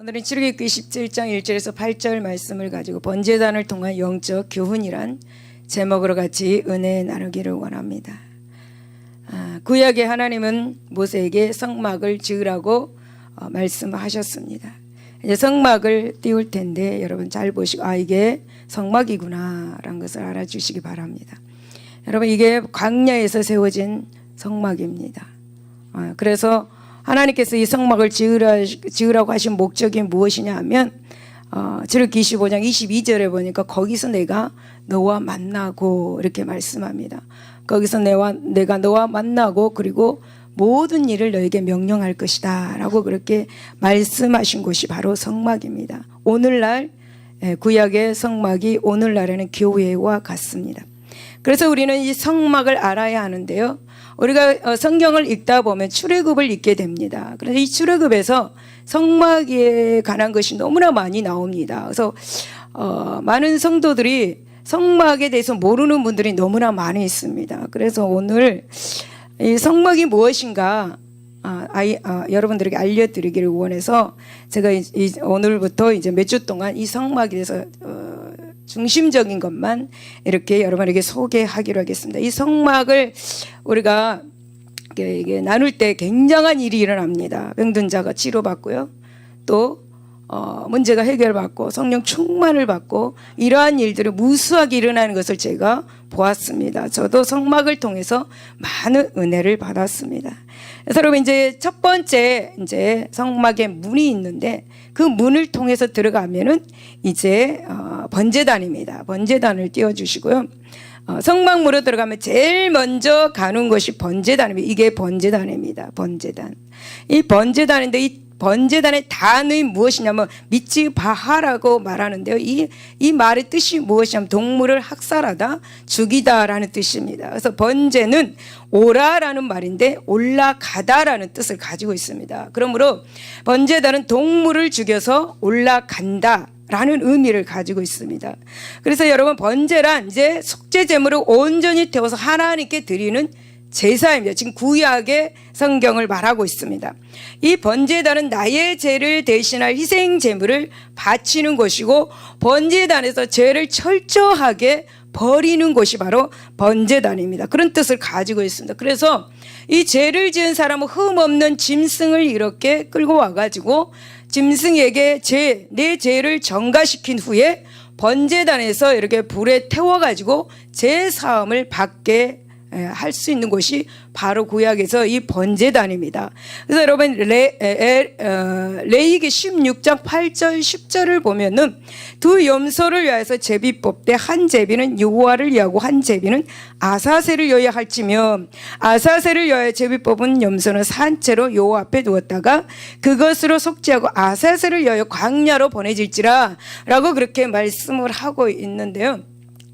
오늘은 출애굽기 17장 1절에서 8절 말씀을 가지고 번제단을 통한 영적 교훈이란 제목으로 같이 은혜 나누기를 원합니다. 구약의 하나님은 모세에게 성막을 지으라고 말씀하셨습니다. 이제 성막을 띄울 텐데 여러분 잘 보시고 이게 성막이구나 라는 것을 알아주시기 바랍니다. 여러분 이게 광야에서 세워진 성막입니다. 그래서 하나님께서 이 성막을 지으라고 하신 목적이 무엇이냐 하면 출애굽기 25장 22절에 보니까 거기서 내가 너와 만나고 이렇게 말씀합니다. 거기서 내가 너와 만나고 그리고 모든 일을 너에게 명령할 것이다 라고 그렇게 말씀하신 곳이 바로 성막입니다. 오늘날 구약의 성막이 오늘날에는 교회와 같습니다. 그래서 우리는 이 성막을 알아야 하는데요, 우리가 성경을 읽다 보면 출애굽을 읽게 됩니다. 그래서 이 출애굽에서 성막에 관한 것이 너무나 많이 나옵니다. 그래서 많은 성도들이 성막에 대해서 모르는 분들이 너무나 많이 있습니다. 그래서 오늘 이 성막이 무엇인가 여러분들에게 알려드리기를 원해서 제가 오늘부터 이제 몇 주 동안 이 성막에 대해서 중심적인 것만 이렇게 여러분에게 소개하기로 하겠습니다. 이 성막을 우리가 이게 나눌 때 굉장한 일이 일어납니다. 병든 자가 치료받고요, 또 문제가 해결받고 성령 충만을 받고 이러한 일들이 무수하게 일어나는 것을 제가 보았습니다. 저도 성막을 통해서 많은 은혜를 받았습니다. 그래서 여러분 이제 첫 번째 이제 성막에 문이 있는데 그 문을 통해서 들어가면은 이제 번제단입니다. 번제단을 띄워주시고요. 성막문으로 들어가면 제일 먼저 가는 것이 번제단입니다. 이게 번제단입니다. 번제단. 이 번제단인데 이 번제단의 단어이 무엇이냐면 미츠바하라고 말하는데요. 이 말의 뜻이 무엇이냐면 동물을 학살하다, 죽이다라는 뜻입니다. 그래서 번제는 오라라는 말인데 올라가다라는 뜻을 가지고 있습니다. 그러므로 번제단은 동물을 죽여서 올라간다 라는 의미를 가지고 있습니다. 그래서 여러분 번제란 이제 속죄 제물을 온전히 태워서 하나님께 드리는 제사입니다. 지금 구약의 성경을 말하고 있습니다. 이 번제단은 나의 죄를 대신할 희생 제물을 바치는 것이고 번제단에서 죄를 철저하게 버리는 곳이 바로 번제단입니다. 그런 뜻을 가지고 있습니다. 그래서 이 죄를 지은 사람은 흠없는 짐승을 이렇게 끌고 와가지고 짐승에게 내 죄를 전가시킨 후에 번제단에서 이렇게 불에 태워가지고 죄 사함을 받게 할 수 있는 곳이 바로 구약에서 이 번제단입니다. 그래서 여러분 레위기 16장 8절 10절을 보면은 두 염소를 위하여서 제비 뽑되 한 제비는 여호와를 위하고 한 제비는 아사셀을 위하여 할지며 아사셀을 위하여 제비 뽑은 염소는 산채로 여호와 앞에 두었다가 그것으로 속죄하고 아사셀을 위하여 광야로 보내질지라 라고 그렇게 말씀을 하고 있는데요.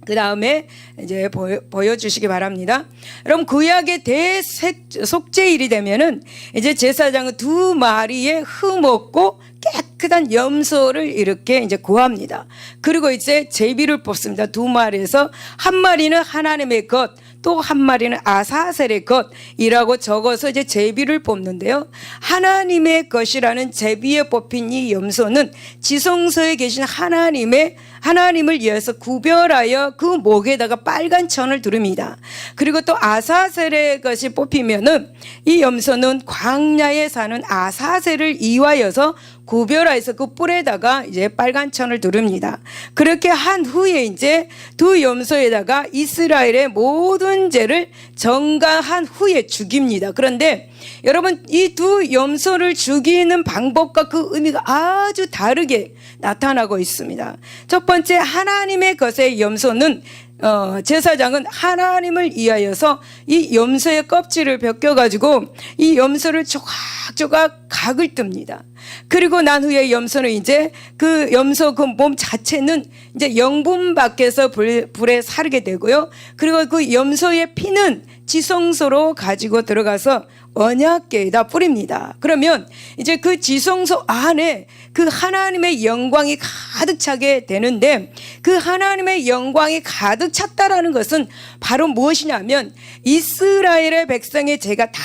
그 다음에 이제 보여주시기 바랍니다. 여러분 구약의 대속죄일이 되면은 이제 제사장은 두 마리의 흠없고 깨끗한 염소를 이렇게 이제 구합니다. 그리고 이제 제비를 뽑습니다. 두 마리에서 한 마리는 하나님의 것, 또 한 마리는 아사셀의 것이라고 적어서 이제 제비를 뽑는데요. 하나님의 것이라는 제비에 뽑힌 이 염소는 지성소에 계신 하나님을 위해서 구별하여 그 목에다가 빨간 천을 두릅니다. 그리고 또 아사셀의 것이 뽑히면은 이 염소는 광야에 사는 아사셀을 이화여서 구별하여서 그 뿔에다가 이제 빨간 천을 두릅니다. 그렇게 한 후에 이제 두 염소에다가 이스라엘의 모든 죄를 전가한 후에 죽입니다. 그런데 여러분 이 두 염소를 죽이는 방법과 그 의미가 아주 다르게 나타나고 있습니다. 첫 번째 하나님의 것의 염소는 제사장은 하나님을 위하여서 이 염소의 껍질을 벗겨가지고 이 염소를 조각조각 각을 뜹니다. 그리고 난 후에 염소는 이제 그 염소 그 몸 자체는 이제 영분 밖에서 불에 사르게 되고요. 그리고 그 염소의 피는 지성소로 가지고 들어가서 언약궤에다 뿌립니다. 그러면 이제 그 지성소 안에 그 하나님의 영광이 가득 차게 되는데 그 하나님의 영광이 가득 찼다라는 것은 바로 무엇이냐면 이스라엘의 백성의 죄가 다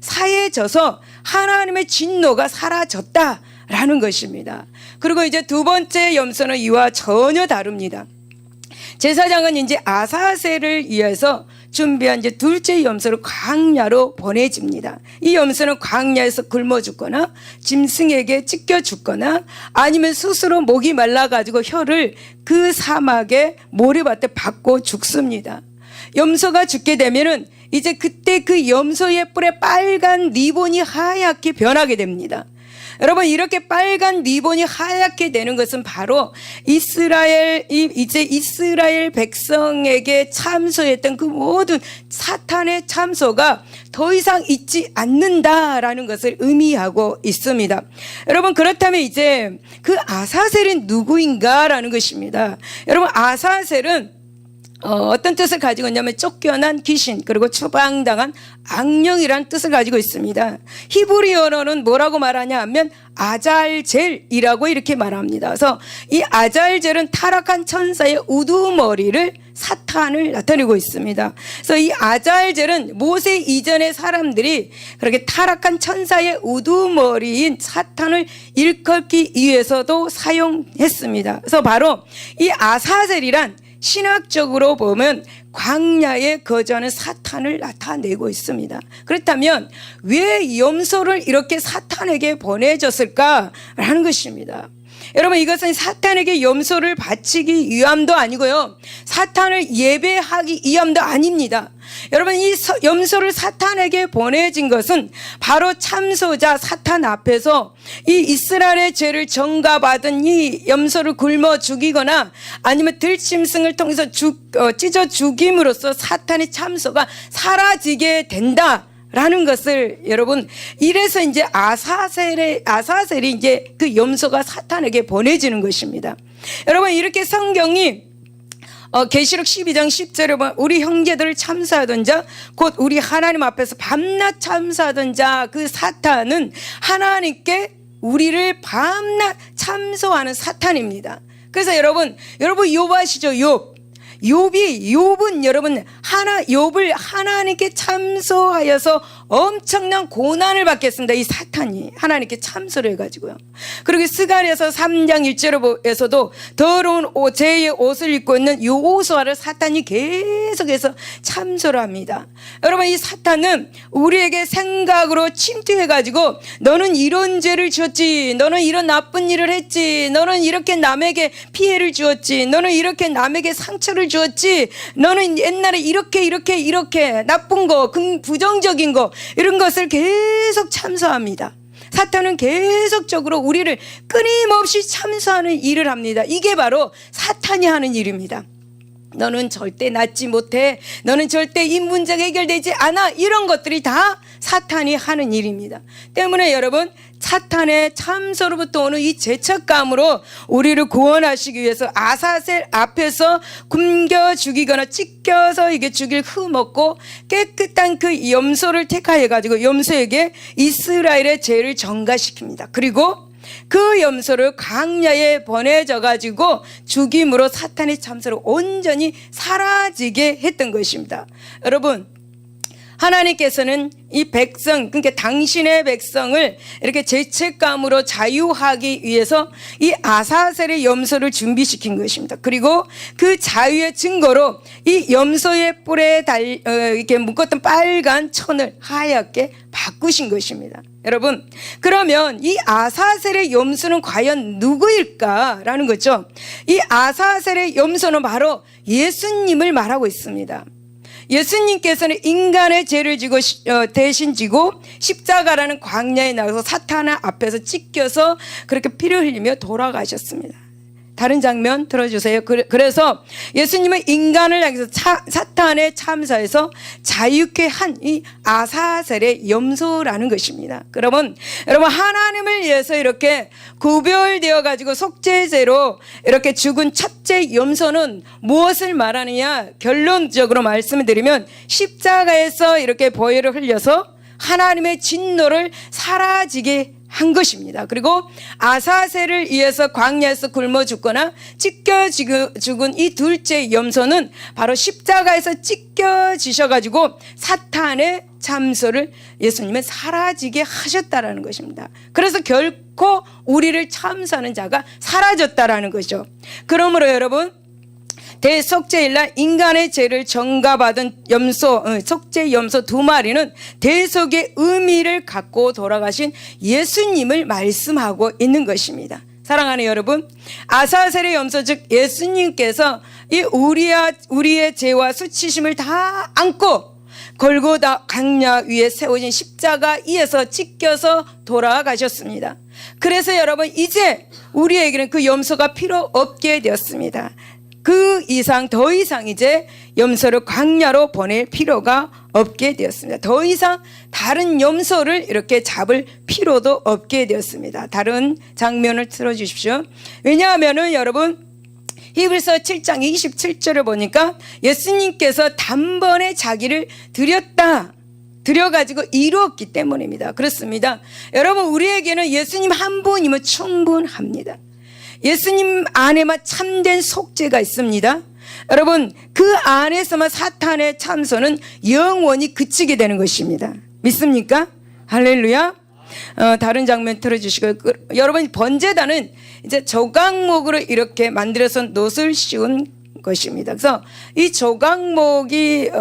사해져서 하나님의 진노가 사라졌다 라는 것입니다. 그리고 이제 두 번째 염소는 이와 전혀 다릅니다. 제사장은 이제 아사셀을 위해서 준비한 이제 둘째 염소를 광야로 보내집니다. 이 염소는 광야에서 굶어 죽거나 짐승에게 찢겨 죽거나 아니면 스스로 목이 말라가지고 혀를 그 사막의 모래밭에 박고 죽습니다. 염소가 죽게 되면은 이제 그때 그 염소의 뿔에 빨간 리본이 하얗게 변하게 됩니다. 여러분, 이렇게 빨간 리본이 하얗게 되는 것은 바로 이스라엘 백성에게 참소했던 그 모든 사탄의 참소가 더 이상 있지 않는다라는 것을 의미하고 있습니다. 여러분, 그렇다면 이제 그 아사셀은 누구인가라는 것입니다. 여러분, 아사셀은 어떤 뜻을 가지고 있냐면 쫓겨난 귀신, 그리고 추방당한 악령이란 뜻을 가지고 있습니다. 히브리어로는 뭐라고 말하냐 하면 아잘젤이라고 이렇게 말합니다. 그래서 이 아잘젤은 타락한 천사의 우두머리를 사탄을 나타내고 있습니다. 그래서 이 아잘젤은 모세 이전의 사람들이 그렇게 타락한 천사의 우두머리인 사탄을 일컫기 위해서도 사용했습니다. 그래서 바로 이 아사젤이란 신학적으로 보면 광야에 거주하는 사탄을 나타내고 있습니다. 그렇다면 왜 염소를 이렇게 사탄에게 보내줬을까라는 것입니다. 여러분, 이것은 사탄에게 염소를 바치기 위함도 아니고요, 사탄을 예배하기 위함도 아닙니다. 여러분, 이 염소를 사탄에게 보내진 것은 바로 참소자 사탄 앞에서 이 이스라엘의 죄를 전가받은 이 염소를 굶어 죽이거나 아니면 들짐승을 통해서 찢어 죽임으로써 사탄의 참소가 사라지게 된다 라는 것을, 여러분, 이래서 이제 아사셀이 이제 그 염소가 사탄에게 보내지는 것입니다. 여러분, 이렇게 성경이 계시록 12장 10절에 보면 우리 형제들을 참사하던 자, 곧 우리 하나님 앞에서 밤낮 참사하던 자, 그 사탄은 하나님께 우리를 밤낮 참소하는 사탄입니다. 그래서 여러분 욥 아시죠? 욥은 여러분 욥을 하나님께 참소하여서 엄청난 고난을 받겠습니다. 이 사탄이 하나님께 참소를 해가지고요. 그리고 스가랴서 3장 1절에서도 더러운 죄의 옷을 입고 있는 여호수아를 사탄이 계속해서 참소를 합니다. 여러분, 이 사탄은 우리에게 생각으로 침투해가지고 너는 이런 죄를 지었지, 너는 이런 나쁜 일을 했지, 너는 이렇게 남에게 피해를 주었지, 너는 이렇게 남에게 상처를 주었지, 너는 옛날에 이렇게 나쁜 거, 부정적인 거, 이런 것을 계속 참소합니다. 사탄은 계속적으로 우리를 끊임없이 참소하는 일을 합니다. 이게 바로 사탄이 하는 일입니다. 너는 절대 낫지 못해, 너는 절대 이 문제가 해결되지 않아, 이런 것들이 다 사탄이 하는 일입니다. 때문에 여러분, 사탄의 참소로부터 오는 이 죄책감으로 우리를 구원하시기 위해서 아사셀 앞에서 굶겨 죽이거나 찢겨서 이게 죽일 흠없고 깨끗한 그 염소를 택하여 가지고 염소에게 이스라엘의 죄를 전가시킵니다. 그리고 그 염소를 광야에 보내져 가지고 죽임으로 사탄의 참소를 온전히 사라지게 했던 것입니다. 여러분, 하나님께서는 이 백성, 그러니까 당신의 백성을 이렇게 죄책감으로 자유하기 위해서 이 아사셀의 염소를 준비시킨 것입니다. 그리고 그 자유의 증거로 이 염소의 뿔에 이렇게 묶었던 빨간 천을 하얗게 바꾸신 것입니다. 여러분, 그러면 이 아사셀의 염소는 과연 누구일까라는 거죠. 이 아사셀의 염소는 바로 예수님을 말하고 있습니다. 예수님께서는 인간의 죄를 지고 대신 지고 십자가라는 광야에 나가서 사탄 앞에서 찢겨서 그렇게 피를 흘리며 돌아가셨습니다. 다른 장면 들어주세요. 그래서 예수님은 인간을 향해서 사탄의 참사에서 자유케 한 이 아사셀의 염소라는 것입니다. 여러분 하나님을 위해서 이렇게 구별되어 가지고 속죄제로 이렇게 죽은 첫째 염소는 무엇을 말하느냐? 결론적으로 말씀을 드리면 십자가에서 이렇게 보혈을 흘려서 하나님의 진노를 사라지게 한 것입니다. 그리고 아사셀을 위해서 광야에서 굶어 죽거나 찢겨 죽은 이 둘째 염소는 바로 십자가에서 찢겨지셔가지고 사탄의 참소를 예수님은 사라지게 하셨다라는 것입니다. 그래서 결코 우리를 참소하는 자가 사라졌다라는 거죠. 그러므로 여러분, 대속죄일날 인간의 죄를 전가받은 속죄 염소 2마리는 대속의 의미를 갖고 돌아가신 예수님을 말씀하고 있는 것입니다. 사랑하는 여러분, 아사셀의 염소 즉 예수님께서 이 우리의 죄와 수치심을 다 안고 골고다 강야 위에 세워진 십자가 위에서 찢겨서 돌아가셨습니다. 그래서 여러분, 이제 우리에게는 그 염소가 필요 없게 되었습니다. 더 이상 이제 염소를 광야로 보낼 필요가 없게 되었습니다. 더 이상 다른 염소를 이렇게 잡을 필요도 없게 되었습니다. 다른 장면을 틀어주십시오. 왜냐하면은 여러분, 히브리서 7장 27절을 보니까 예수님께서 단번에 자기를 드려가지고 이루었기 때문입니다. 그렇습니다. 여러분, 우리에게는 예수님 한 분이면 충분합니다. 예수님 안에만 참된 속죄가 있습니다. 여러분, 그 안에서만 사탄의 참소는 영원히 그치게 되는 것입니다. 믿습니까? 할렐루야. 다른 장면 틀어주시고, 여러분, 번제단은 이제 조각목으로 이렇게 만들어서 놋을 씌운 것입니다. 그래서 이 조각목이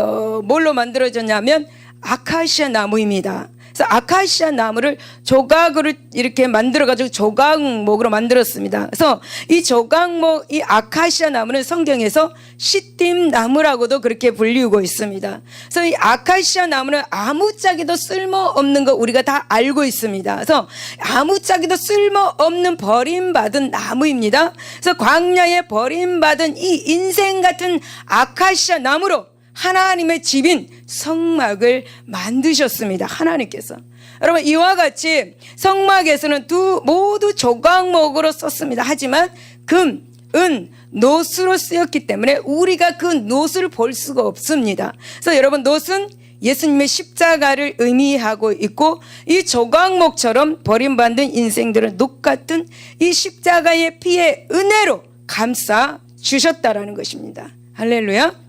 뭘로 만들어졌냐면 아카시아 나무입니다. 그래서 아카시아 나무를 조각으로 이렇게 만들어가지고 조각목으로 만들었습니다. 그래서 이 조각목, 이 아카시아 나무는 성경에서 시딤 나무라고도 그렇게 불리우고 있습니다. 그래서 이 아카시아 나무는 아무짝에도 쓸모없는 거 우리가 다 알고 있습니다. 그래서 아무짝에도 쓸모없는 버림받은 나무입니다. 그래서 광야에 버림받은 이 인생 같은 아카시아 나무로 하나님의 집인 성막을 만드셨습니다. 하나님께서. 여러분, 이와 같이 성막에서는 모두 조각목으로 썼습니다. 하지만 금, 은, 놋으로 쓰였기 때문에 우리가 그 놋을 볼 수가 없습니다. 그래서 여러분, 놋은 예수님의 십자가를 의미하고 있고, 이 조각목처럼 버림받은 인생들은 놋 같은 이 십자가의 피의 은혜로 감싸 주셨다라는 것입니다. 할렐루야.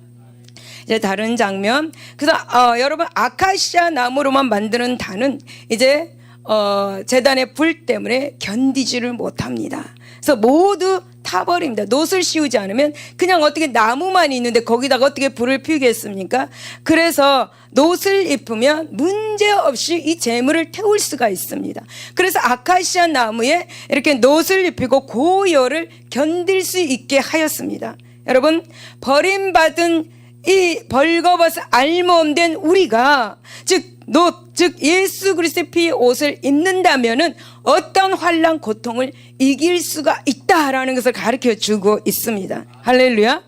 이제 다른 장면. 그래서 여러분, 아카시아 나무로만 만드는 단은 이제 제단의 불 때문에 견디지를 못합니다. 그래서 모두 타버립니다. 놋을 씌우지 않으면 그냥 어떻게 나무만 있는데 거기다가 어떻게 불을 피우겠습니까? 그래서 놋을 입으면 문제없이 이 재물을 태울 수가 있습니다. 그래서 아카시아 나무에 이렇게 놋을 입히고 고열을 견딜 수 있게 하였습니다. 여러분, 버림받은 이 벌거벗은 알몸된 우리가 즉 예수 그리스도의 피의 옷을 입는다면은 어떤 환난 고통을 이길 수가 있다라는 것을 가르쳐 주고 있습니다. 할렐루야.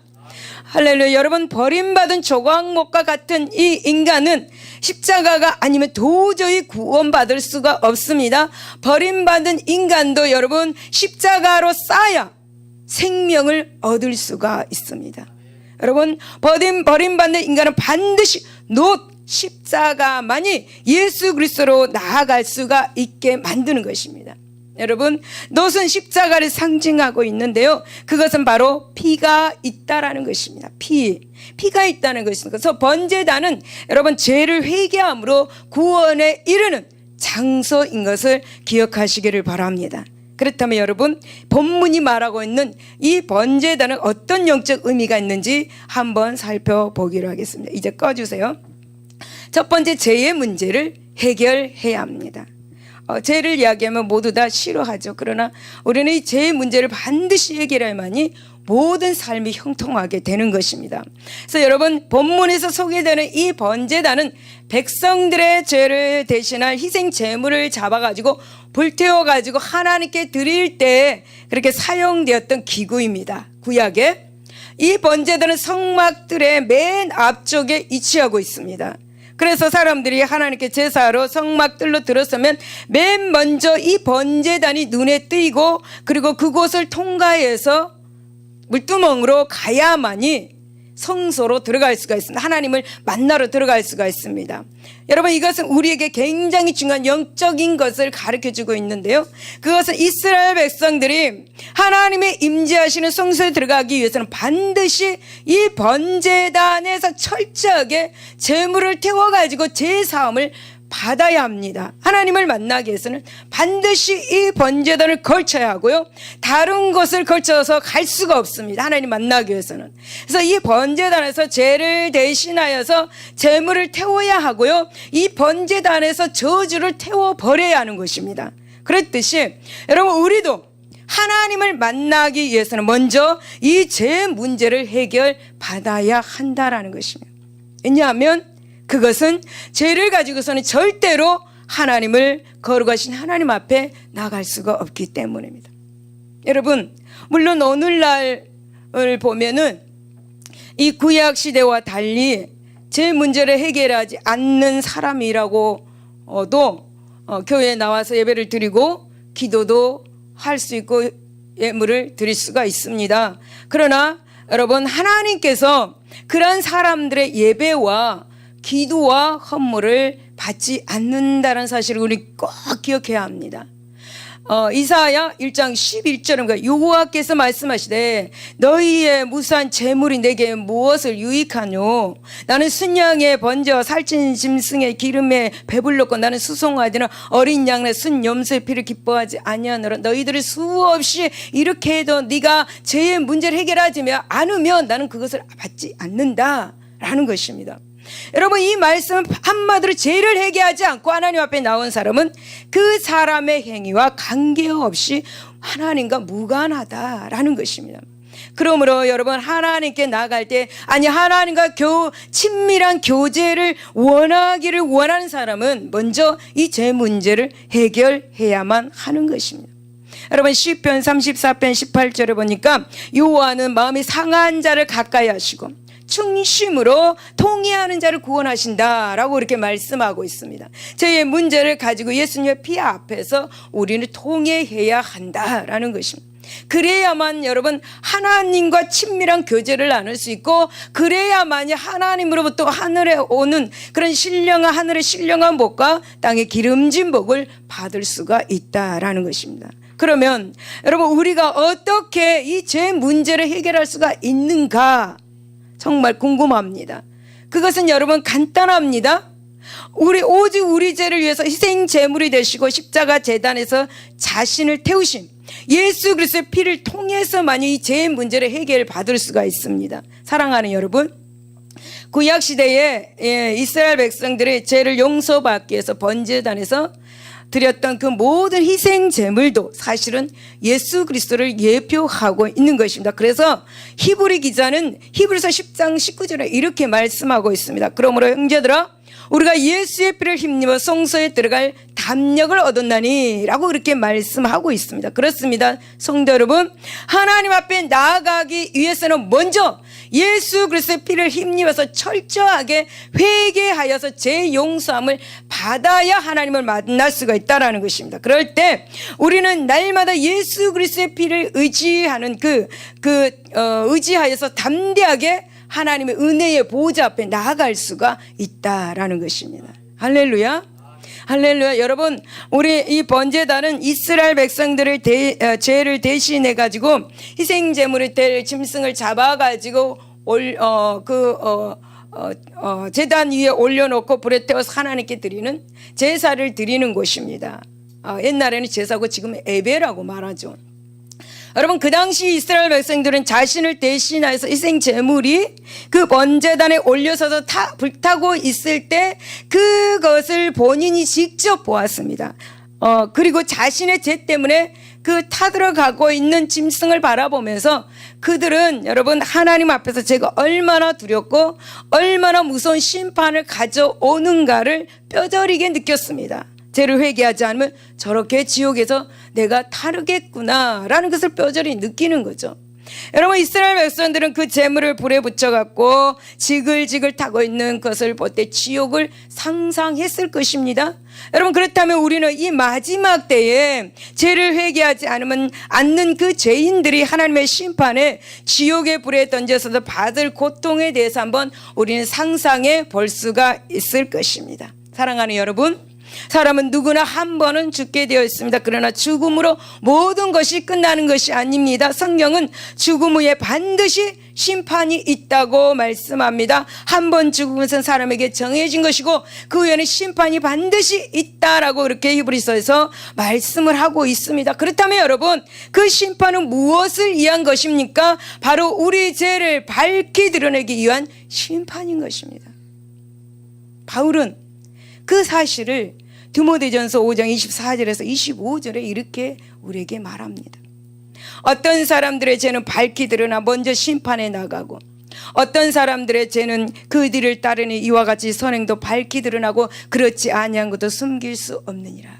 할렐루야. 여러분, 버림받은 조각목과 같은 이 인간은 십자가가 아니면 도저히 구원받을 수가 없습니다. 버림받은 인간도 여러분, 십자가로 쌓여 생명을 얻을 수가 있습니다. 여러분, 버림받는 인간은 반드시 십자가만이 예수 그리스도로 나아갈 수가 있게 만드는 것입니다. 여러분, 놋은 십자가를 상징하고 있는데요, 그것은 바로 피가 있다라는 것입니다. 피가 있다는 것입니다. 그래서 번제단은 여러분, 죄를 회개함으로 구원에 이르는 장소인 것을 기억하시기를 바랍니다. 그렇다면 여러분, 본문이 말하고 있는 이 번제단은 어떤 영적 의미가 있는지 한번 살펴보기로 하겠습니다. 이제 꺼주세요. 첫 번째, 죄의 문제를 해결해야 합니다. 죄를 이야기하면 모두 다 싫어하죠. 그러나 우리는 이 죄의 문제를 반드시 해결해야만이 모든 삶이 형통하게 되는 것입니다. 그래서 여러분, 본문에서 소개되는 이 번제단은 백성들의 죄를 대신할 희생 제물을 잡아가지고 불태워가지고 하나님께 드릴 때 그렇게 사용되었던 기구입니다. 구약에. 이 번제단은 성막들의 맨 앞쪽에 위치하고 있습니다. 그래서 사람들이 하나님께 제사로 성막들로 들어서면 맨 먼저 이 번제단이 눈에 띄고, 그리고 그곳을 통과해서 물두멍으로 가야만이 성소로 들어갈 수가 있습니다. 하나님을 만나러 들어갈 수가 있습니다. 여러분, 이것은 우리에게 굉장히 중요한 영적인 것을 가르쳐주고 있는데요, 그것은 이스라엘 백성들이 하나님의 임재하시는 성소에 들어가기 위해서는 반드시 이 번제단에서 철저하게 제물을 태워가지고 제사함을 받아야 합니다. 하나님을 만나기 위해서는 반드시 이 번제단을 걸쳐야 하고요, 다른 것을 걸쳐서 갈 수가 없습니다. 하나님 만나기 위해서는. 그래서 이 번제단에서 죄를 대신하여서 제물을 태워야 하고요, 이 번제단에서 저주를 태워버려야 하는 것입니다. 그렇듯이 여러분, 우리도 하나님을 만나기 위해서는 먼저 이 죄 문제를 해결받아야 한다라는 것입니다. 왜냐하면 그것은 죄를 가지고서는 절대로 하나님을, 거룩하신 하나님 앞에 나갈 수가 없기 때문입니다. 여러분, 물론 오늘날을 보면은 이 구약 시대와 달리 죄 문제를 해결하지 않는 사람이라고도 교회에 나와서 예배를 드리고 기도도 할 수 있고 예물을 드릴 수가 있습니다. 그러나 여러분, 하나님께서 그런 사람들의 예배와 기도와 헌물을 받지 않는다는 사실을 우리 꼭 기억해야 합니다. 이사야 1장 11절입니다. 여호와께서 말씀하시되 너희의 무수한 재물이 내게 무엇을 유익하뇨? 나는 순양의 번제와 살찐 짐승의 기름에 배불렀고 나는 수송아지나 어린 양의 순 염소의 피를 기뻐하지 아니하노라. 너희들이 수없이 이렇게 해도 네가 죄의 문제를 해결하지 않으면 나는 그것을 받지 않는다라는 것입니다. 여러분, 이 말씀은 한마디로 죄를 해결하지 않고 하나님 앞에 나온 사람은 그 사람의 행위와 관계없이 하나님과 무관하다라는 것입니다. 그러므로 여러분, 하나님께 나갈 때, 아니 하나님과 친밀한 교제를 원하기를 원하는 사람은 먼저 이 죄 문제를 해결해야만 하는 것입니다. 여러분, 시편 34편 18절에 보니까 여호와는 마음이 상한 자를 가까이 하시고 충심으로 통회하는 자를 구원하신다라고 이렇게 말씀하고 있습니다. 저희의 문제를 가지고 예수님의 피 앞에서 우리는 통회해야 한다라는 것입니다. 그래야만 여러분, 하나님과 친밀한 교제를 나눌 수 있고, 그래야만이 하나님으로부터 하늘에 오는 그런 신령한, 하늘의 신령한 복과 땅의 기름진 복을 받을 수가 있다라는 것입니다. 그러면 여러분, 우리가 어떻게 이 죄 문제를 해결할 수가 있는가 정말 궁금합니다. 그것은 여러분 간단합니다. 오직 우리 죄를 위해서 희생 제물이 되시고 십자가 제단에서 자신을 태우신 예수 그리스도의 피를 통해서만 이 죄 문제를 해결받을 수가 있습니다. 사랑하는 여러분, 구약 시대에 이스라엘 백성들의 죄를 용서받기 위해서 번제단에서 드렸던 그 모든 희생 제물도 사실은 예수 그리스도를 예표하고 있는 것입니다. 그래서 히브리 기자는 히브리서 10장 19절에 이렇게 말씀하고 있습니다. 그러므로 형제들아, 우리가 예수의 피를 힘입어 성소에 들어갈 담력을 얻었나니 라고 그렇게 말씀하고 있습니다. 그렇습니다. 성도 여러분, 하나님 앞에 나아가기 위해서는 먼저 예수 그리스도의 피를 힘입어서 철저하게 회개하여서 죄 용서함을 받아야 하나님을 만날 수가 있다는 것입니다. 그럴 때 우리는 날마다 예수 그리스도의 피를 의지하는 의지하여서 담대하게 하나님의 은혜의 보좌 앞에 나아갈 수가 있다라는 것입니다. 할렐루야. 할렐루야. 여러분, 우리 이 번제단은 이스라엘 백성들의 죄를 대신해 가지고 희생 제물이 될 짐승을 잡아 가지고 제단 위에 올려놓고 불에 태워서 하나님께 드리는 제사를 드리는 곳입니다. 옛날에는 제사고 지금 예배라고 말하죠. 여러분, 그 당시 이스라엘 백성들은 자신을 대신해서 희생 제물이 그 번제단에 올려서서 불타고 있을 때 그것을 본인이 직접 보았습니다. 그리고 자신의 죄 때문에 그 타들어가고 있는 짐승을 바라보면서 그들은 여러분, 하나님 앞에서 제가 얼마나 두렵고 얼마나 무서운 심판을 가져오는가를 뼈저리게 느꼈습니다. 죄를 회개하지 않으면 저렇게 지옥에서 내가 타르겠구나라는 것을 뼈저리 느끼는 거죠. 여러분, 이스라엘 백성들은 그 제물을 불에 붙여갖고 지글지글 타고 있는 것을 볼 때 지옥을 상상했을 것입니다. 여러분, 그렇다면 우리는 이 마지막 때에 죄를 회개하지 않는 그 죄인들이 하나님의 심판에 지옥의 불에 던져서도 받을 고통에 대해서 한번 우리는 상상해 볼 수가 있을 것입니다. 사랑하는 여러분, 사람은 누구나 한 번은 죽게 되어 있습니다. 그러나 죽음으로 모든 것이 끝나는 것이 아닙니다. 성경은 죽음 후에 반드시 심판이 있다고 말씀합니다. 한 번 죽은 것은 사람에게 정해진 것이고 그 후에는 심판이 반드시 있다라고 그렇게 히브리서에서 말씀을 하고 있습니다. 그렇다면 여러분, 그 심판은 무엇을 위한 것입니까? 바로 우리 죄를 밝히 드러내기 위한 심판인 것입니다. 바울은 그 사실을 디모데전서 5장 24절에서 25절에 이렇게 우리에게 말합니다. 어떤 사람들의 죄는 밝히 드러나 먼저 심판에 나가고 어떤 사람들의 죄는 그 뒤를 따르니 이와 같이 선행도 밝히 드러나고 그렇지 아니한 것도 숨길 수 없느니라.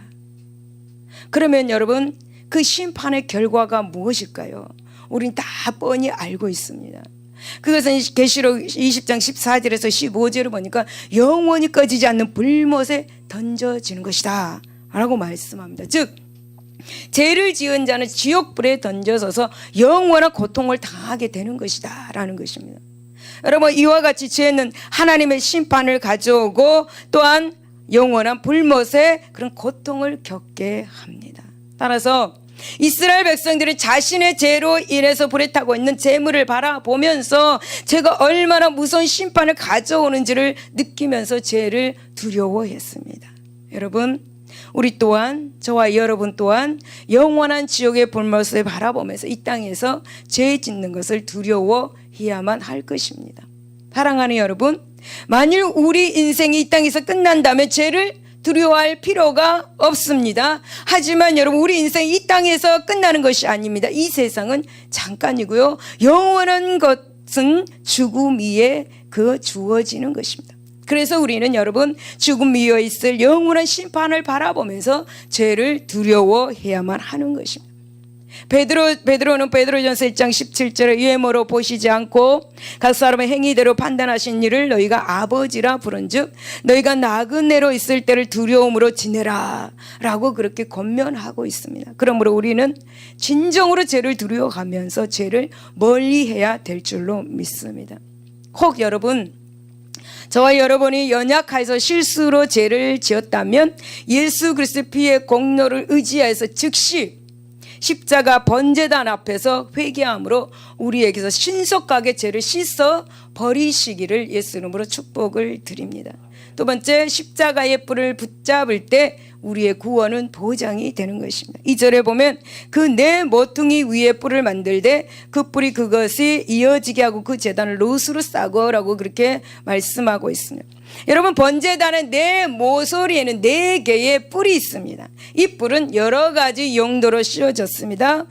그러면 여러분, 그 심판의 결과가 무엇일까요? 우린 다 뻔히 알고 있습니다. 그것은 계시록 20장 14절에서 15절을 보니까 영원히 꺼지지 않는 불못에 던져지는 것이다 라고 말씀합니다. 즉, 죄를 지은 자는 지옥불에 던져져서 영원한 고통을 당하게 되는 것이다 라는 것입니다. 여러분, 이와 같이 죄는 하나님의 심판을 가져오고 또한 영원한 불못에 그런 고통을 겪게 합니다. 따라서 이스라엘 백성들이 자신의 죄로 인해서 불에 타고 있는 재물을 바라보면서 죄가 얼마나 무서운 심판을 가져오는지를 느끼면서 죄를 두려워했습니다. 여러분, 우리 또한, 저와 여러분 또한 영원한 지옥의 불못을 바라보면서 이 땅에서 죄 짓는 것을 두려워해야만 할 것입니다. 사랑하는 여러분, 만일 우리 인생이 이 땅에서 끝난다면 죄를 두려워할 필요가 없습니다. 하지만 여러분, 우리 인생이 이 땅에서 끝나는 것이 아닙니다. 이 세상은 잠깐이고요, 영원한 것은 죽음 위에 주어지는 것입니다. 그래서 우리는 여러분, 죽음 위에 있을 영원한 심판을 바라보면서 죄를 두려워해야만 하는 것입니다. 베드로는 베드로전서 1장 17절에 유해모로 보시지 않고 각 사람의 행위대로 판단하신 이를 너희가 아버지라 부른즉 너희가 나그네로 있을 때를 두려움으로 지내라 라고 그렇게 권면하고 있습니다. 그러므로 우리는 진정으로 죄를 두려워하면서 죄를 멀리해야 될 줄로 믿습니다. 혹 여러분, 저와 여러분이 연약해서 실수로 죄를 지었다면 예수 그리스도의 피의 공로를 의지해서 즉시 십자가 번제단 앞에서 회개함으로 우리에게서 신속하게 죄를 씻어 버리시기를 예수 이름으로 축복을 드립니다. 두 번째, 십자가의 뿔을 붙잡을 때 우리의 구원은 보장이 되는 것입니다. 2절에 보면 그 네 모퉁이 위에 뿔을 만들되 그 뿔이 그것이 이어지게 하고 그 제단을 롯으로 싸고라고 그렇게 말씀하고 있습니다. 여러분, 번제단의 네 모서리에는 4개의 뿔이 있습니다. 이 뿔은 여러 가지 용도로 씌워졌습니다.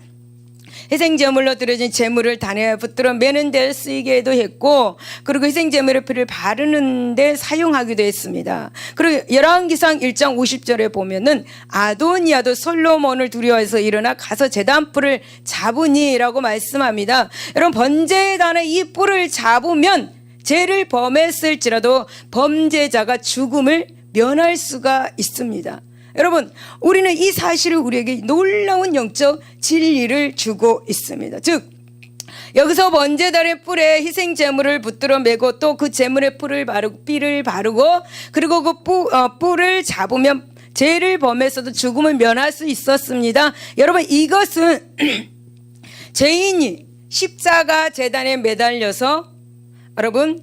희생제물로 드려진 제물을 단에 붙들어 매는 데 쓰이기도 했고, 그리고 희생제물의 피를 바르는 데 사용하기도 했습니다. 그리고 열왕기상 1장 50절에 보면은 아도니아도 솔로몬을 두려워해서 일어나 가서 제단 뿔을 잡으니라고 말씀합니다. 여러분, 번제단의 이 뿔을 잡으면 죄를 범했을지라도 범죄자가 죽음을 면할 수가 있습니다. 여러분, 우리는 이 사실을 우리에게 놀라운 영적 진리를 주고 있습니다. 즉, 여기서 번제단의 뿔에 희생 제물을 붙들어 매고 또 그 제물의 뿔을 바르고 그리고 그 뿔을 잡으면 죄를 범해서도 죽음을 면할 수 있었습니다. 여러분, 이것은 죄인이 십자가 제단에 매달려서 여러분,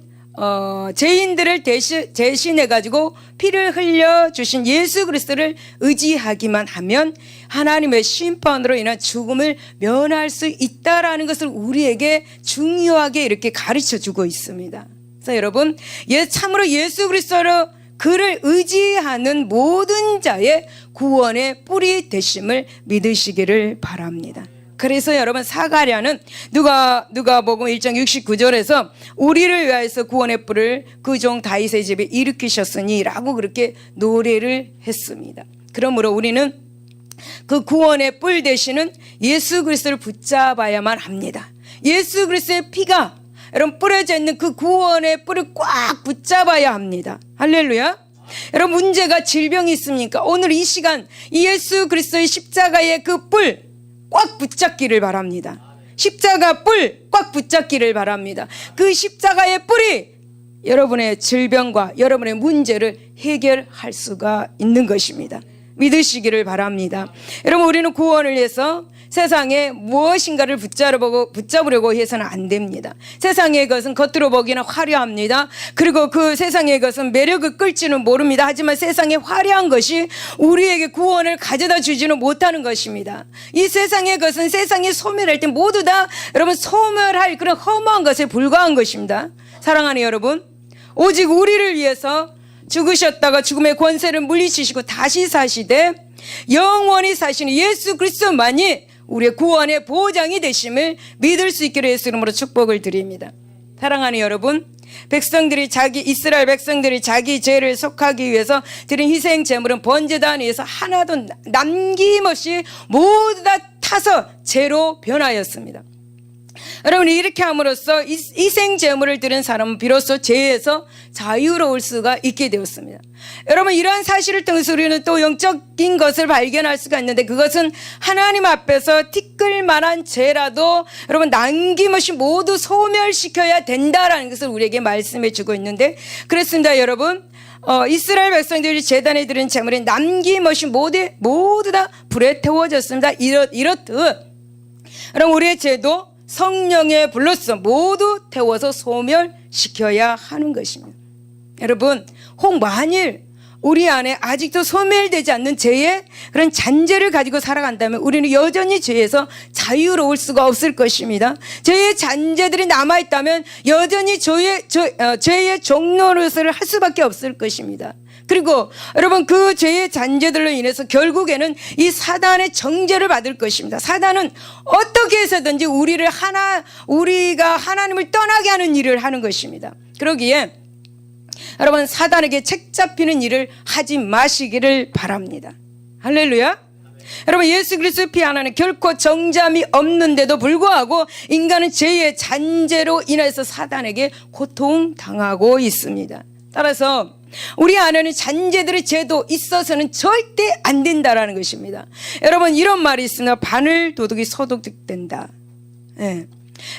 죄인들을 대신해 가지고 피를 흘려 주신 예수 그리스도를 의지하기만 하면 하나님의 심판으로 인한 죽음을 면할 수 있다라는 것을 우리에게 중요하게 이렇게 가르쳐 주고 있습니다. 그래서 여러분, 참으로 예수 그리스도로 그를 의지하는 모든 자의 구원의 뿔이 되심을 믿으시기를 바랍니다. 그래서 여러분, 사가랴는 누가복음 1장 69절에서 우리를 위하여서 구원의 뿔을 그 종 다윗의 집에 일으키셨으니 라고 그렇게 노래를 했습니다. 그러므로 우리는 그 구원의 뿔 되시는 예수 그리스도를 붙잡아야만 합니다. 예수 그리스도의 피가 여러분 뿌려져 있는 그 구원의 뿔을 꽉 붙잡아야 합니다. 할렐루야. 여러분 문제가 질병이 있습니까? 오늘 이 시간 이 예수 그리스도의 십자가의 그 뿔 꽉 붙잡기를 바랍니다. 십자가 뿔 꽉 붙잡기를 바랍니다. 그 십자가의 뿔이 여러분의 질병과 여러분의 문제를 해결할 수가 있는 것입니다. 믿으시기를 바랍니다. 여러분 우리는 구원을 위해서 세상에 무엇인가를 붙잡으려고 해서는 안 됩니다. 세상의 것은 겉으로 보기는 화려합니다. 그리고 그 세상의 것은 매력을 끌지는 모릅니다. 하지만 세상의 화려한 것이 우리에게 구원을 가져다 주지는 못하는 것입니다. 이 세상의 것은 세상이 소멸할 때 모두 다 여러분 소멸할 그런 허무한 것에 불과한 것입니다. 사랑하는 여러분, 오직 우리를 위해서 죽으셨다가 죽음의 권세를 물리치시고 다시 사시되 영원히 사시는 예수 그리스도만이 우리의 구원의 보장이 되심을 믿을 수 있기를 예수 이름으로 축복을 드립니다. 사랑하는 여러분, 이스라엘 백성들이 자기 죄를 속하기 위해서 드린 희생 제물은 번제단에 의해서 하나도 남김없이 모두 다 타서 죄로 변하였습니다. 여러분 이렇게 함으로써 희생 제물을 드린 사람은 비로소 죄에서 자유로울 수가 있게 되었습니다. 여러분 이러한 사실을 통해서 우리는 또 영적인 것을 발견할 수가 있는데, 그것은 하나님 앞에서 티끌만한 죄라도 여러분 남김없이 모두 소멸시켜야 된다라는 것을 우리에게 말씀해 주고 있는데, 그렇습니다. 여러분 이스라엘 백성들이 제단에 드린 제물이 남김없이 모두 다 불에 태워졌습니다. 이렇듯 여러분 우리의 죄도 성령의 불로서 모두 태워서 소멸시켜야 하는 것입니다. 여러분 혹 만일 우리 안에 아직도 소멸되지 않는 죄의 그런 잔재를 가지고 살아간다면 우리는 여전히 죄에서 자유로울 수가 없을 것입니다. 죄의 잔재들이 남아있다면 여전히 죄의 종노릇을 할 수밖에 없을 것입니다. 그리고 여러분 그 죄의 잔재들로 인해서 결국에는 이 사단의 정죄를 받을 것입니다. 사단은 어떻게 해서든지 우리가 하나님을 떠나게 하는 일을 하는 것입니다. 그러기에 여러분 사단에게 책 잡히는 일을 하지 마시기를 바랍니다. 할렐루야. 여러분 예수 그리스도의 피 하나는 결코 정잠이 없는데도 불구하고 인간은 죄의 잔재로 인해서 사단에게 고통당하고 있습니다. 따라서 우리 안에는 잔재들의 죄도 있어서는 절대 안 된다라는 것입니다. 여러분 이런 말이 있습니다. 바늘 도둑이 소독된다. 네.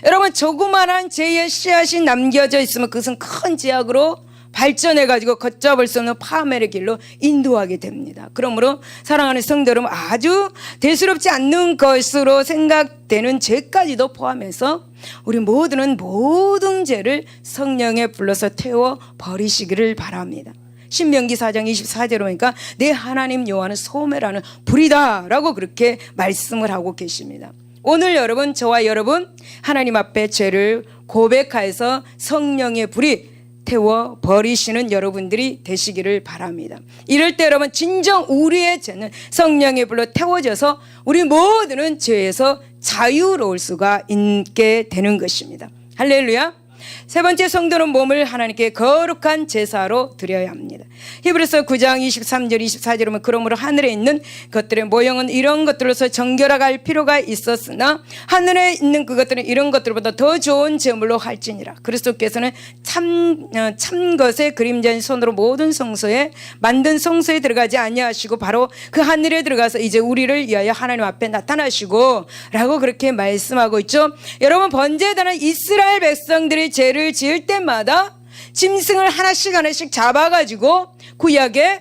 여러분 조그만한 죄의 씨앗이 남겨져 있으면 그것은 큰 죄악으로 발전해가지고 걷잡을 수 없는 파멸의 길로 인도하게 됩니다. 그러므로 사랑하는 성도 여러분, 아주 대수롭지 않는 것으로 생각되는 죄까지도 포함해서 우리 모두는 모든 죄를 성령에 불러서 태워 버리시기를 바랍니다. 신명기 4장 24절에 보니까 내 하나님 여호와는 소멸하는 불이다 라고 그렇게 말씀을 하고 계십니다. 오늘 여러분, 저와 여러분 하나님 앞에 죄를 고백하여서 성령의 불이 태워 버리시는 여러분들이 되시기를 바랍니다. 이럴 때 여러분 진정 우리의 죄는 성령의 불로 태워져서 우리 모두는 죄에서 자유로울 수가 있게 되는 것입니다. 할렐루야. 세 번째, 성도는 몸을 하나님께 거룩한 제사로 드려야 합니다. 히브리서 9장 23절 24절에 보면 그러므로 하늘에 있는 것들의 모형은 이런 것들로서 정결하게 할 필요가 있었으나 하늘에 있는 그것들은 이런 것들보다 더 좋은 제물로 할지니라. 그리스도께서는 참 것의 그림자인 손으로 모든 성소에 만든 성소에 들어가지 아니하시고 바로 그 하늘에 들어가서 이제 우리를 위하여 하나님 앞에 나타나시고 라고 그렇게 말씀하고 있죠. 여러분 번제단은 이스라엘 백성들이 죄를 지을 때마다 짐승을 하나씩 잡아가지고 구약에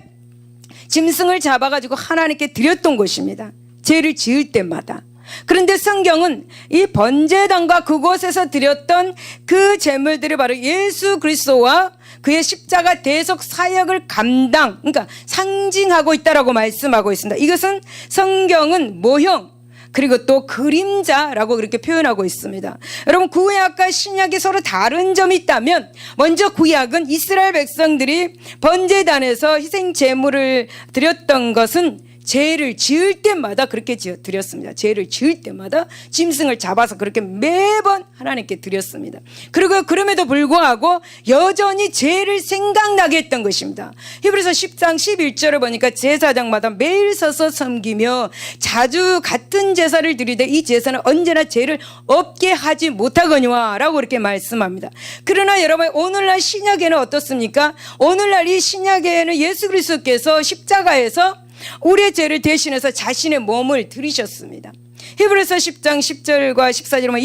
짐승을 잡아가지고 하나님께 드렸던 것입니다. 죄를 지을 때마다. 그런데 성경은 이 번제단과 그곳에서 드렸던 그 제물들이 바로 예수 그리스도와 그의 십자가 대속 사역을 그러니까 상징하고 있다라고 말씀하고 있습니다. 이것은 성경은 모형 그리고 또 그림자라고 그렇게 표현하고 있습니다. 여러분 구약과 신약이 서로 다른 점이 있다면, 먼저 구약은 이스라엘 백성들이 번제단에서 희생 제물을 드렸던 것은 죄를 지을 때마다 그렇게 드렸습니다. 죄를 지을 때마다 짐승을 잡아서 그렇게 매번 하나님께 드렸습니다. 그리고 그럼에도 불구하고 여전히 죄를 생각나게 했던 것입니다. 히브리서 10장 11절을 보니까 제사장마다 매일 서서 섬기며 자주 같은 제사를 드리되 이 제사는 언제나 죄를 없게 하지 못하거니와 라고 이렇게 말씀합니다. 그러나 여러분, 오늘날 신약에는 어떻습니까? 오늘날 이 신약에는 예수 그리스도께서 십자가에서 우리의 죄를 대신해서 자신의 몸을 들이셨습니다. 히브리서 10장 10절과 14절에 보면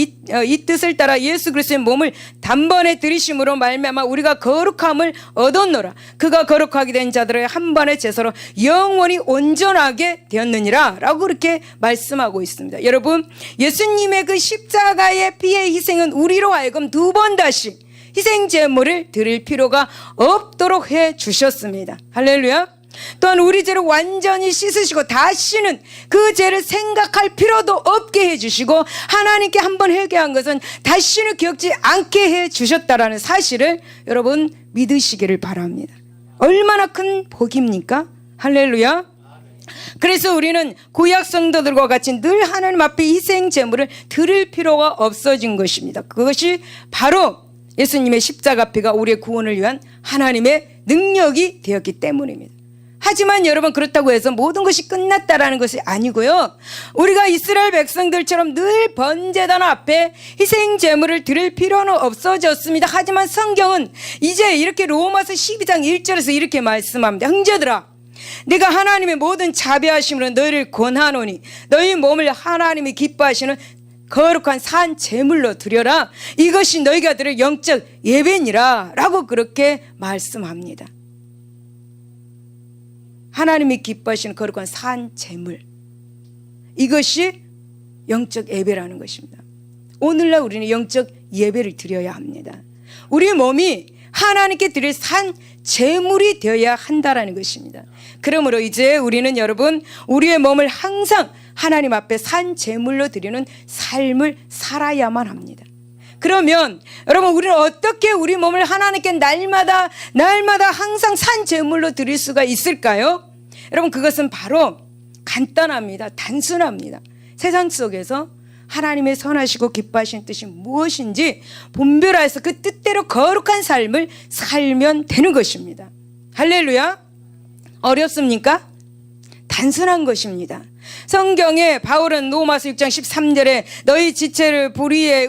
이 뜻을 따라 예수 그리스도의 몸을 단번에 들이심으로 말미암아 우리가 거룩함을 얻었노라. 그가 거룩하게 된 자들의 한 번의 제사로 영원히 온전하게 되었느니라 라고 그렇게 말씀하고 있습니다. 여러분, 예수님의 그 십자가의 피의 희생은 우리로 하여금 두 번 다시 희생 제물을 드릴 필요가 없도록 해 주셨습니다. 할렐루야. 또한 우리 죄를 완전히 씻으시고 다시는 그 죄를 생각할 필요도 없게 해주시고 하나님께 한번 회개한 것은 다시는 기억지 않게 해주셨다라는 사실을 여러분 믿으시기를 바랍니다. 얼마나 큰 복입니까? 할렐루야. 그래서 우리는 구약 성도들과 같이 늘 하나님 앞에 희생 제물을 드릴 필요가 없어진 것입니다. 그것이 바로 예수님의 십자가 피가 우리의 구원을 위한 하나님의 능력이 되었기 때문입니다. 하지만 여러분, 그렇다고 해서 모든 것이 끝났다라는 것이 아니고요. 우리가 이스라엘 백성들처럼 늘 번제단 앞에 희생 제물을 드릴 필요는 없어졌습니다. 하지만 성경은 이제 이렇게 로마서 12장 1절에서 이렇게 말씀합니다. 형제들아, 내가 하나님의 모든 자비하심으로 너희를 권하노니 너희 몸을 하나님이 기뻐하시는 거룩한 산 제물로 드려라. 이것이 너희가 드릴 영적 예배니라 라고 그렇게 말씀합니다. 하나님이 기뻐하시는 거룩한 산 제물, 이것이 영적 예배라는 것입니다. 오늘날 우리는 영적 예배를 드려야 합니다. 우리 몸이 하나님께 드릴 산 제물이 되어야 한다라는 것입니다. 그러므로 이제 우리는 여러분, 우리의 몸을 항상 하나님 앞에 산 제물로 드리는 삶을 살아야만 합니다. 그러면 여러분, 우리는 어떻게 우리 몸을 하나님께 날마다 항상 산 제물로 드릴 수가 있을까요? 여러분, 그것은 바로 간단합니다. 단순합니다. 세상 속에서 하나님의 선하시고 기뻐하시는 뜻이 무엇인지 분별해서 그 뜻대로 거룩한 삶을 살면 되는 것입니다. 할렐루야. 어렵습니까? 단순한 것입니다. 성경에 바울은 로마서 6장 13절에 너희 지체를 불의의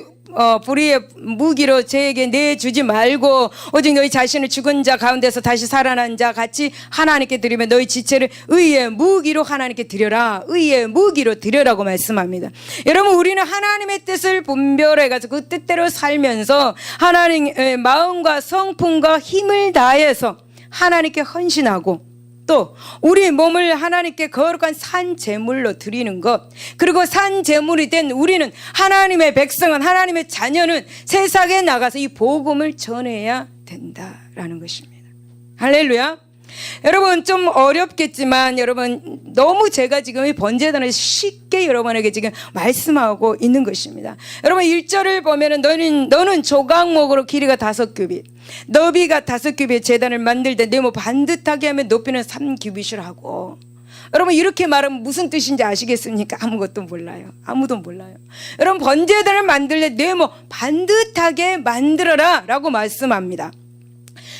무기로 저에게 내주지 말고 오직 너희 자신을 죽은 자 가운데서 다시 살아난 자 같이 하나님께 드리며 너희 지체를 의의 무기로 하나님께 드려라. 의의 무기로 드려라고 말씀합니다. 여러분, 우리는 하나님의 뜻을 분별해가지고 그 뜻대로 살면서 하나님의 마음과 성품과 힘을 다해서 하나님께 헌신하고 또 우리 몸을 하나님께 거룩한 산 제물로 드리는 것, 그리고 산 제물이 된 우리는 하나님의 백성은, 하나님의 자녀는 세상에 나가서 이 복음을 전해야 된다라는 것입니다. 할렐루야. 여러분, 좀 어렵겠지만 여러분, 너무 제가 지금 이 번제단을 쉽게 여러분에게 지금 말씀하고 있는 것입니다. 여러분, 1절을 보면은 너는 조각목으로 길이가 5규빗, 너비가 5규빗의 제단을 만들 때 네모 반듯하게 하면 높이는 3규빗을 하고, 여러분, 이렇게 말하면 무슨 뜻인지 아시겠습니까? 아무것도 몰라요. 아무도 몰라요. 여러분, 번제단을 만들 때 네모 반듯하게 만들어라 라고 말씀합니다.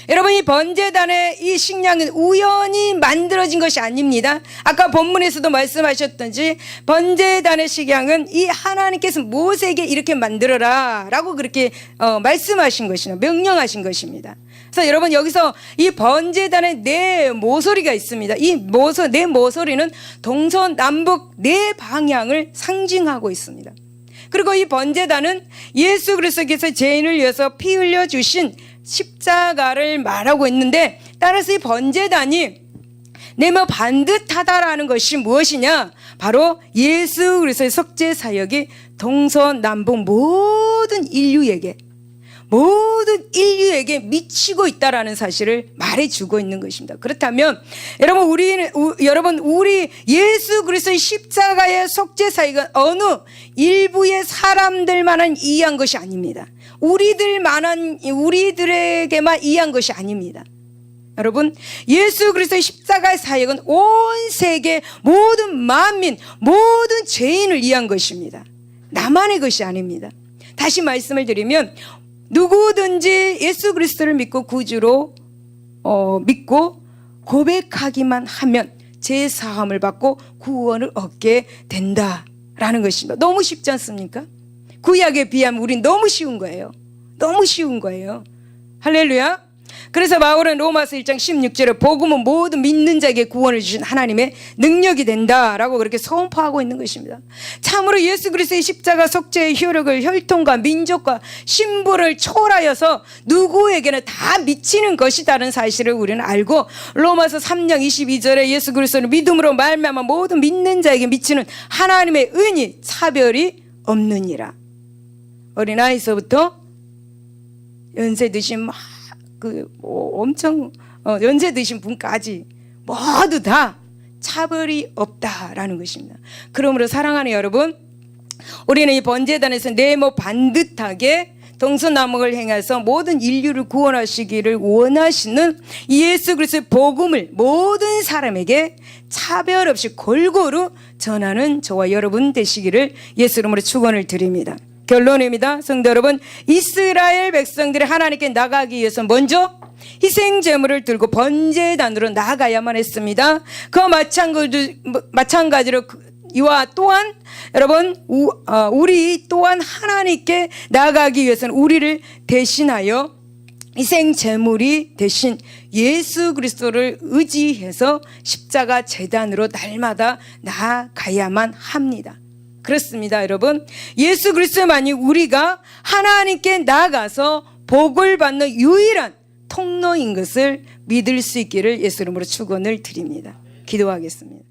여러분, 이 번제단의 이 식량은 우연히 만들어진 것이 아닙니다. 아까 본문에서도 말씀하셨던지 번제단의 식량은 이 하나님께서 모세에게 이렇게 만들어라 라고 그렇게 말씀하신 것이나 명령하신 것입니다. 그래서 여러분, 여기서 이 번제단에 네 모서리가 있습니다. 이 네 모서리는 동서남북 네 방향을 상징하고 있습니다. 그리고 이 번제단은 예수 그리스도께서 죄인을 위해서 피 흘려 주신 십자가를 말하고 있는데, 따라서 이 번제단이 네모 반듯하다라는 것이 무엇이냐? 바로 예수 그리스도의 속죄 사역이 동서남북 모든 인류에게 미치고 있다라는 사실을 말해주고 있는 것입니다. 그렇다면 여러분, 우리 예수 그리스도의 십자가의 속죄 사역은 어느 일부의 사람들만은 이해한 것이 아닙니다. 우리들에게만 이해한 것이 아닙니다. 여러분, 예수 그리스도의 십자가의 사역은 온 세계 모든 만민, 모든 죄인을 위한 것입니다. 나만의 것이 아닙니다. 다시 말씀을 드리면 누구든지 예수 그리스도를 믿고 구주로 믿고 고백하기만 하면 죄 사함을 받고 구원을 얻게 된다라는 것입니다. 너무 쉽지 않습니까? 구약에 비하면 우린 너무 쉬운 거예요. 너무 쉬운 거예요. 할렐루야. 그래서 바울은 로마서 1장 16절에 복음은 모든 믿는 자에게 구원을 주신 하나님의 능력이 된다라고 그렇게 선포하고 있는 것입니다. 참으로 예수 그리스도의 십자가 속죄의 효력을 혈통과 민족과 신분을 초월하여서 누구에게나 다 미치는 것이다라는 사실을 우리는 알고, 로마서 3장 22절에 예수 그리스도는 믿음으로 말미암아 모든 믿는 자에게 미치는 하나님의 은이 차별이 없느니라. 어린아이서부터 연세 드신 엄청 연세 드신 분까지 모두 다 차별이 없다라는 것입니다. 그러므로 사랑하는 여러분, 우리는 이 번제단에서 네모 반듯하게 동서남북을 행해서 모든 인류를 구원하시기를 원하시는 예수 그리스도의 복음을 모든 사람에게 차별 없이 골고루 전하는 저와 여러분 되시기를 예수 이름으로 축원을 드립니다. 결론입니다. 성도 여러분, 이스라엘 백성들이 하나님께 나가기 위해서 먼저 희생 제물을 들고 번제단으로 나아가야만 했습니다. 그 마찬가지로 이와 또한 여러분, 우리 또한 하나님께 나아가기 위해서는 우리를 대신하여 희생 제물이 대신 예수 그리스도를 의지해서 십자가 제단으로 날마다 나아가야만 합니다. 그렇습니다, 여러분. 예수 그리스도만이 우리가 하나님께 나아가서 복을 받는 유일한 통로인 것을 믿을 수 있기를 예수 이름으로 축원을 드립니다. 기도하겠습니다.